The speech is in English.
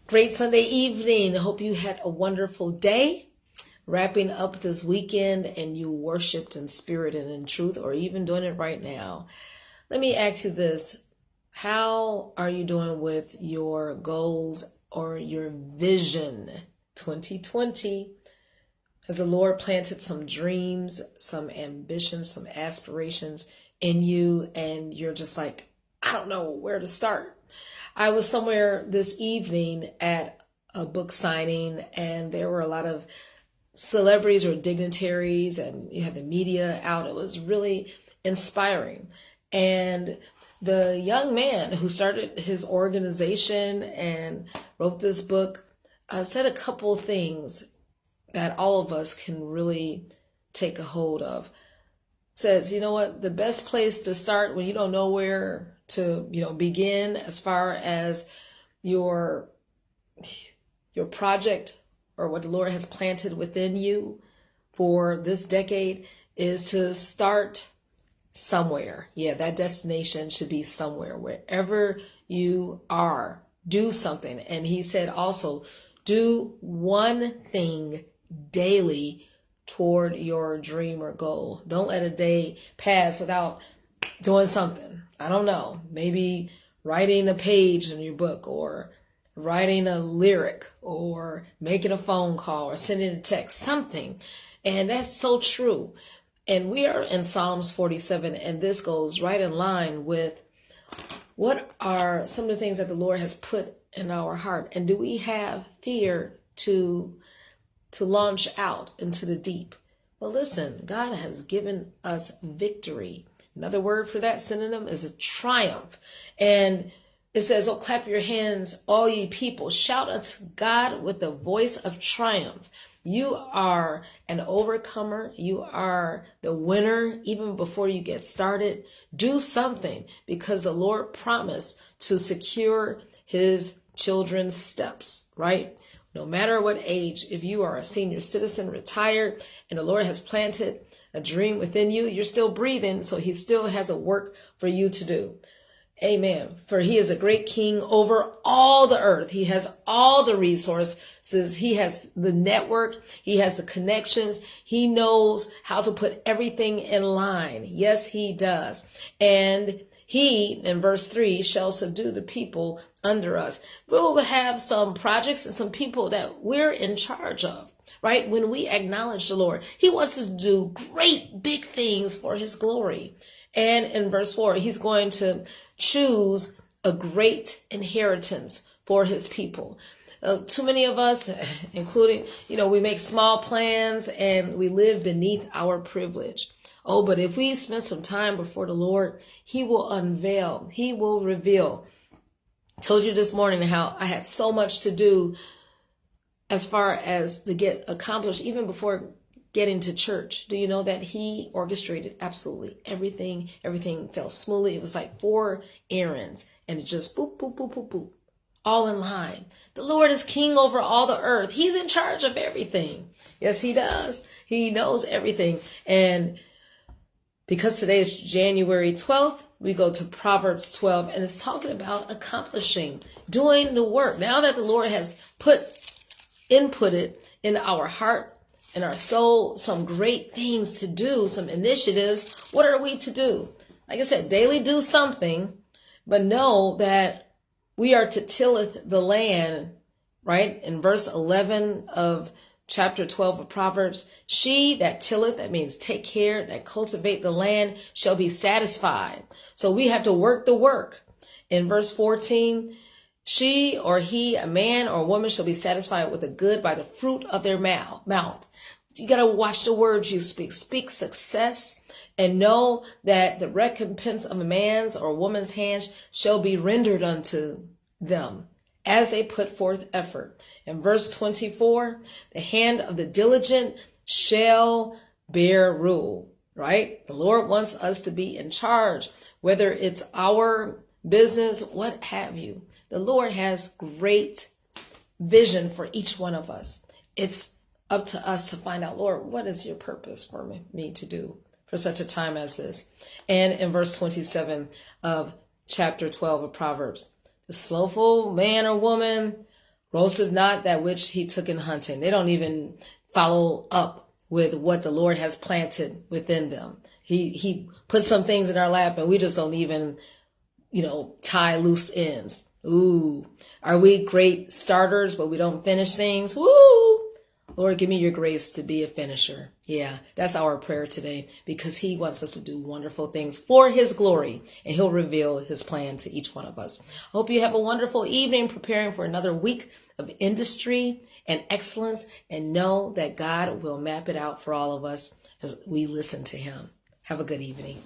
Great Sunday evening. Hope you had a wonderful day. Wrapping up this weekend and you worshiped in spirit and in truth, or even doing it right now. Let me ask you this. How are you doing with your goals or your vision 2020? Has the Lord planted some dreams, some ambitions, some aspirations in you, and you're just like, I don't know where to start? I was somewhere this evening at a book signing, and there were a lot of celebrities or dignitaries, and you had the media out. It was really inspiring. And the young man who started his organization and wrote this book said a couple of things that all of us can really take a hold of. Says, you know what, the best place to start when you don't know where to, begin as far as your project or what the Lord has planted within you for this decade is to start somewhere. Yeah, that destination should be somewhere. Wherever you are, do something. And he said also, do one thing daily toward your dream or goal. Don't let a day pass without doing something. I don't know, maybe writing a page in your book, or writing a lyric, or making a phone call, or sending a text, something. And that's so true. And we are in Psalms 47, and this goes right in line with what are some of the things that the Lord has put in our heart. And do we have fear to launch out into the deep? Well, listen, God has given us victory. Another word for that synonym is a triumph. And it says, oh, clap your hands, all ye people. Shout unto God with the voice of triumph. You are an overcomer. You are the winner even before you get started. Do something, because the Lord promised to secure his children's steps, right? No matter what age, if you are a senior citizen, retired, and the Lord has planted a dream within you, you're still breathing, so he still has a work for you to do. Amen. For he is a great king over all the earth. He has all the resources. He has the network. He has the connections. He knows how to put everything in line. Yes, he does. And he, in verse 3, shall subdue the people under us. We'll have some projects and some people that we're in charge of, right? When we acknowledge the Lord, he wants us to do great big things for his glory. And in verse 4, he's going to choose a great inheritance for his people. Too many of us, including, we make small plans and we live beneath our privilege. Oh, but if we spend some time before the Lord, he will unveil, he will reveal. I told you this morning how I had so much to do as far as to get accomplished, even before getting to church. Do you know that he orchestrated absolutely everything? Everything fell smoothly. It was like 4 errands, and it just boop, boop, boop, boop, boop, all in line. The Lord is king over all the earth. He's in charge of everything. Yes, he does. He knows everything. And because today is January 12th, we go to Proverbs 12, and it's talking about accomplishing, doing the work. Now that the Lord has inputted in our heart, in our soul, some great things to do, some initiatives, what are we to do? Like I said, daily do something, but know that we are to tilleth the land, right? In verse 11 of chapter 12 of Proverbs, she that tilleth, that means take care, that cultivate the land, shall be satisfied. So we have to work the work. In verse 14, she or he, a man or a woman, shall be satisfied with the good by the fruit of their mouth. You got to watch the words you speak. Speak success, and know that the recompense of a man's or a woman's hands shall be rendered unto them as they put forth effort. In verse 24, the hand of the diligent shall bear rule, right? The Lord wants us to be in charge, whether it's our business, what have you. The Lord has great vision for each one of us. It's up to us to find out, Lord, what is your purpose for me to do for such a time as this? And in verse 27 of chapter 12 of Proverbs, the slothful man or woman Roasteth not that which he took in hunting. They don't even follow up with what the Lord has planted within them. He put some things in our lap and we just don't even, tie loose ends. Ooh, are we great starters, but we don't finish things? Woo! Lord, give me your grace to be a finisher. Yeah, that's our prayer today, because he wants us to do wonderful things for his glory, and he'll reveal his plan to each one of us. I hope you have a wonderful evening preparing for another week of industry and excellence, and know that God will map it out for all of us as we listen to him. Have a good evening.